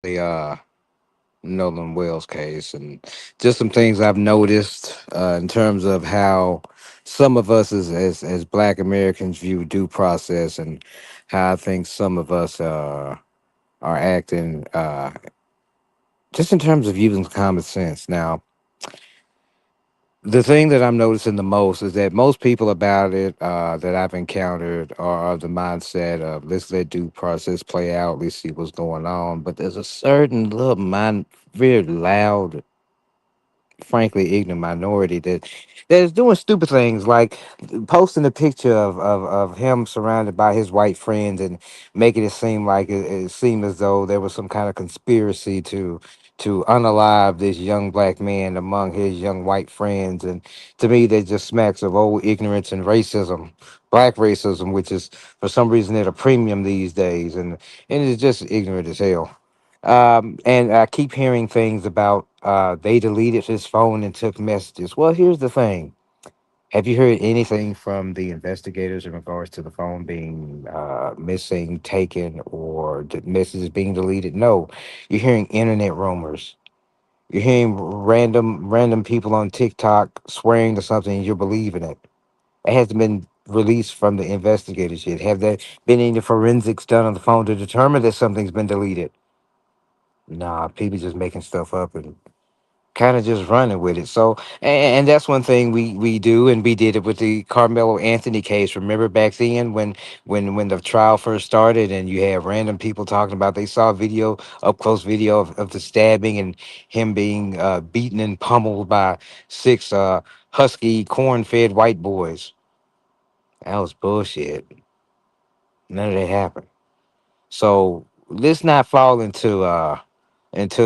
the Nolan Wells case, and just some things I've noticed in terms of how some of us as Black Americans view due process, and how I think some of us are acting just in terms of using common sense. Now, the thing that I'm noticing the most is that most people about it that I've encountered are of the mindset of let's let due process play out, let's see what's going on. But there's a certain little very loud, frankly ignorant minority that is doing stupid things like posting a picture of him surrounded by his white friends and making it seem like it seemed as though there was some kind of conspiracy to unalive this young black man among his young white friends. And to me that just smacks of old ignorance and racism, black racism, which is for some reason at a premium these days, and it's just ignorant as hell. And I keep hearing things about they deleted his phone and took messages. Well, here's the thing. Have you heard anything from the investigators in regards to the phone being missing, taken, or the messages being deleted? No. You're hearing internet rumors. You're hearing random people on TikTok swearing to something and you're believing it. It hasn't been released from the investigators yet. Have there been any forensics done on the phone to determine that something's been deleted? Nah, people just making stuff up and kind of just running with it. So, and that's one thing we do, and we did it with the Carmelo Anthony case. Remember back then when the trial first started, and you had random people talking about they saw video, up close video of the stabbing and him being beaten and pummeled by six husky corn fed white boys. That was bullshit. None of that happened. So let's not fall into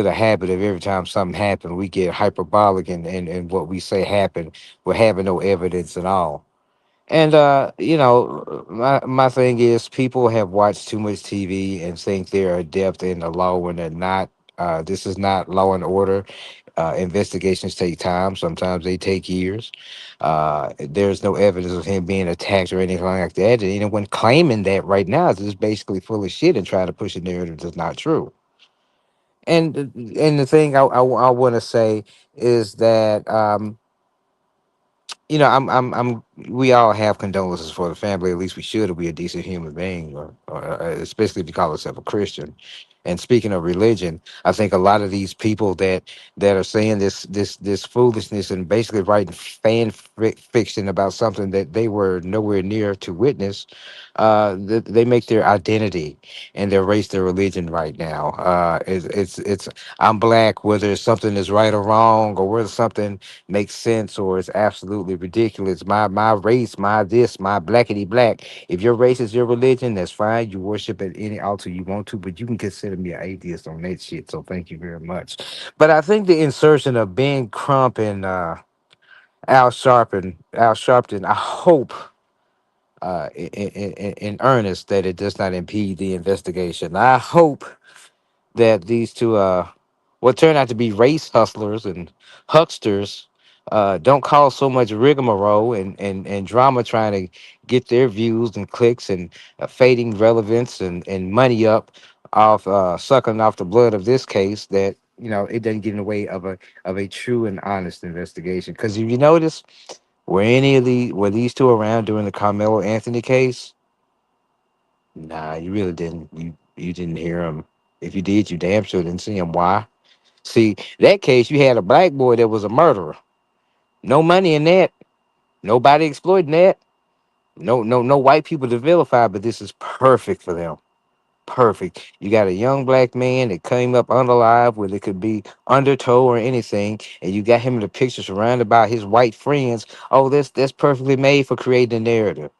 the habit of every time something happens, we get hyperbolic and what we say happened with having no evidence at all. And my thing is people have watched too much TV and think they're adept in the law when they're not. This is not law and order. Investigations take time. Sometimes they take years. There's no evidence of him being attacked or anything like that. And anyone claiming that right now is just basically full of shit and trying to push a narrative that's not true. And the thing I want to say is that we all have condolences for the family. At least we should, if we a decent human being, or especially if you call yourself a Christian. And speaking of religion, I think a lot of these people that are saying this foolishness and basically writing fiction about something that they were nowhere near to witness, they make their identity and their race their religion right now. It's I'm black, whether it's something is right or wrong, or whether something makes sense or it's absolutely ridiculous. My race, my this, my blackity black. If your race is your religion, that's fine. You worship at any altar you want to, but you can consider me an atheist on that shit. So thank you very much. But I think the insertion of Ben Crump and Al Sharpton, I hope in earnest that it does not impede the investigation. I hope that these two what turned out to be race hustlers and hucksters don't cause so much rigmarole and drama trying to get their views and clicks and fading relevance and money up off sucking off the blood of this case, that it doesn't get in the way of a true and honest investigation. Because if you notice, were these two around during the Carmelo Anthony case? Nah, you really didn't. You didn't hear him. If you did, you damn sure didn't see him. Why? See, that case, you had a black boy that was a murderer. No money in that. Nobody exploiting that. No white people to vilify, but this is perfect for them. Perfect. You got a young black man that came up unalive, whether it could be undertow or anything, and you got him in the picture surrounded by his white friends. Oh, that's perfectly made for creating a narrative.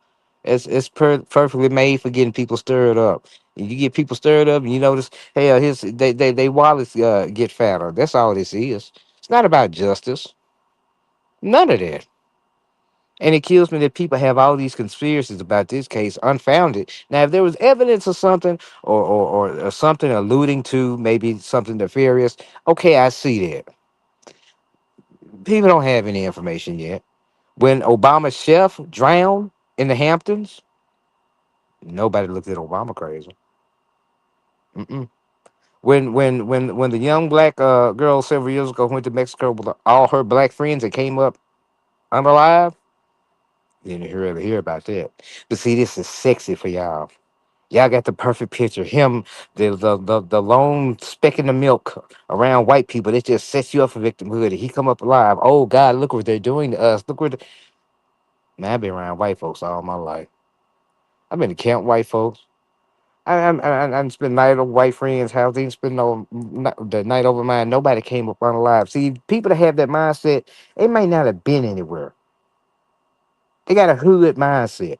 Perfectly made for getting people stirred up. And you get people stirred up, and you notice, hell, they wallets get fatter. That's all this is. It's not about justice. None of that. And it kills me that people have all these conspiracies about this case unfounded. Now, if there was evidence of something or something alluding to maybe something nefarious, okay, I see that. People don't have any information yet. When Obama's chef drowned in the Hamptons, nobody looked at Obama crazy. Mm-mm. When the young black girl several years ago went to Mexico with all her black friends and came up unalive, you didn't really hear about that. But see, this is sexy for y'all. Y'all got the perfect picture. Him, the lone speck in the milk around white people. That just sets you up for victimhood. And he come up alive. Oh God, look what they're doing to us. Look what. Man, I've been around white folks all my life. I've been to camp white folks. I spent night over white friends' house. They didn't spend the night over mine. Nobody came up unalive. See, people that have that mindset, they might not have been anywhere. They got a hood mindset.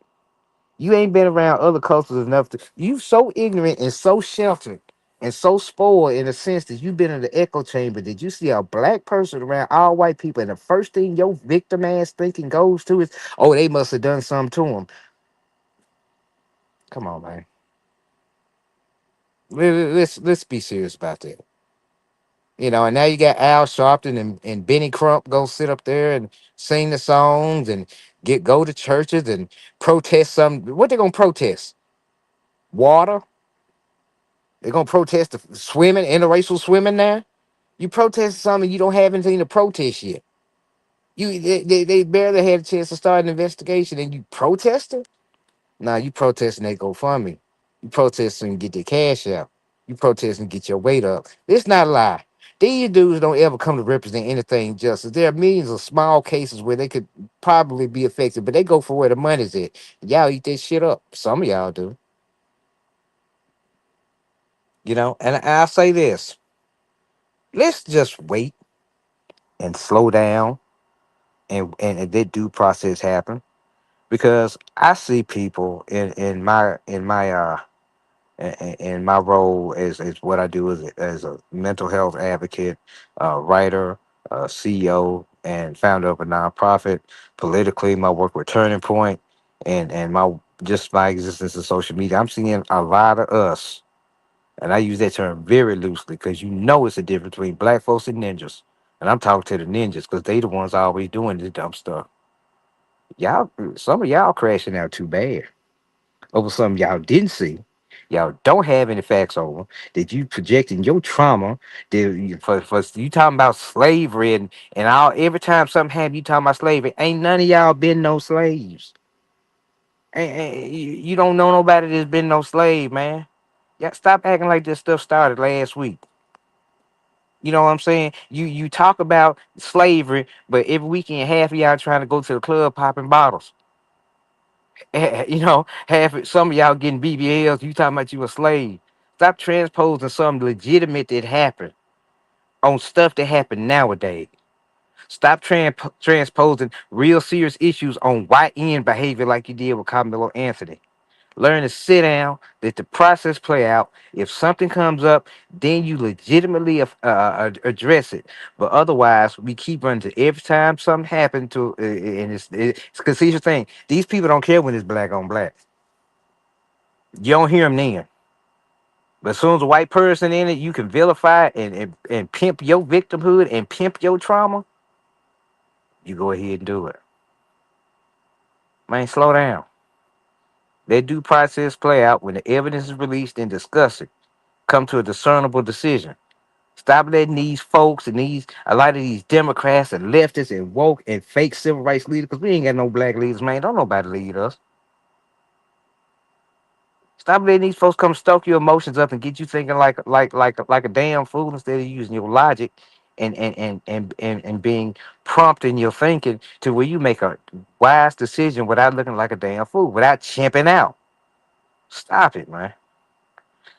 You ain't been around other cultures enough to. You so ignorant and so sheltered and so spoiled in a sense that you've been in the echo chamber. Did you see a black person around all white people, and the first thing your victim ass thinking goes to is, "Oh, they must have done something to him." Come on, man. Let's be serious about that. And now you got Al Sharpton and Benny Crump go sit up there and sing the songs and go to churches and protest some. What they gonna protest? Water? They're gonna protest the swimming, interracial swimming now? You protest something you don't have anything to protest yet. They barely had a chance to start an investigation and you protesting? Nah, you protesting they go fund me. You protesting and get their cash out. You protesting and get your weight up. It's not a lie. These dudes don't ever come to represent anything justice. There are millions of small cases where they could probably be affected, but they go for where the money's at. Y'all eat that shit up. Some of y'all do. And I'll say this. Let's just wait and slow down and let due process happen. Because I see people in my role as what I do as a mental health advocate, writer, CEO, and founder of a nonprofit. Politically, my work with Turning Point, and my existence in social media. I'm seeing a lot of us, and I use that term very loosely because it's a difference between black folks and ninjas. And I'm talking to the ninjas because they the ones always doing the dumb stuff. Y'all, some of y'all crashing out too bad over something y'all didn't see. Y'all don't have any facts over that you projecting your trauma. For you talking about slavery and all every time something happens, you talking about slavery. Ain't none of y'all been no slaves. You don't know nobody that's been no slave, man. Yeah, stop acting like this stuff started last week. You know what I'm saying? You talk about slavery, but every weekend half of y'all trying to go to the club popping bottles. Some of y'all getting BBLs. You talking about you a slave? Stop transposing something legitimate that happened on stuff that happened nowadays. Stop transposing real serious issues on YN behavior like you did with Carmelo Anthony. Learn to sit down, let the process play out. If something comes up, then you legitimately address it. But otherwise, we keep running to every time something happened and it's because here's the thing: these people don't care when it's black on black. You don't hear them then. But as soon as a white person in it, you can vilify and pimp your victimhood and pimp your trauma. You go ahead and do it. Man, slow down. Let due process play out. When the evidence is released and discuss it, come to a discernible decision. Stop letting these folks and a lot of these Democrats and leftists and woke and fake civil rights leaders, because we ain't got no black leaders, man. Don't nobody lead us. Stop letting these folks come stoke your emotions up and get you thinking like a damn fool instead of using your logic and being prompt in your thinking to where you make a wise decision without looking like a damn fool, without chimping out. Stop it, man.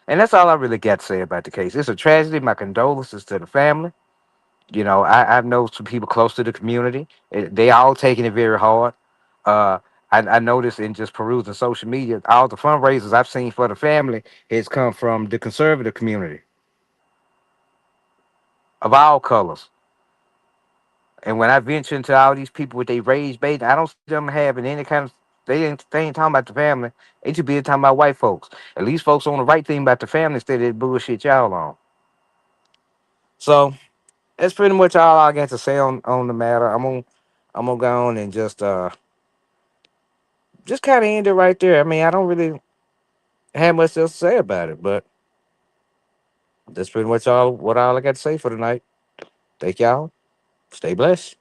And that's all I really got to say about the case. It's a tragedy. My condolences to the family. I know some people close to the community. They all taking it very hard. Uh, I noticed in just perusing social media, all the fundraisers I've seen for the family has come from the conservative community of all colors. And when I venture into all these people with their rage bait, I don't see them having any kind of. They ain't talking about the family. They just be talking about white folks. At least folks on the right thing about the family instead of that bullshit y'all on. So that's pretty much all I got to say on the matter. I'm gonna go on and just kind of end it right there. I mean, I don't really have much else to say about it, but That's pretty much all what all I got to say for tonight. Thank y'all. Stay blessed.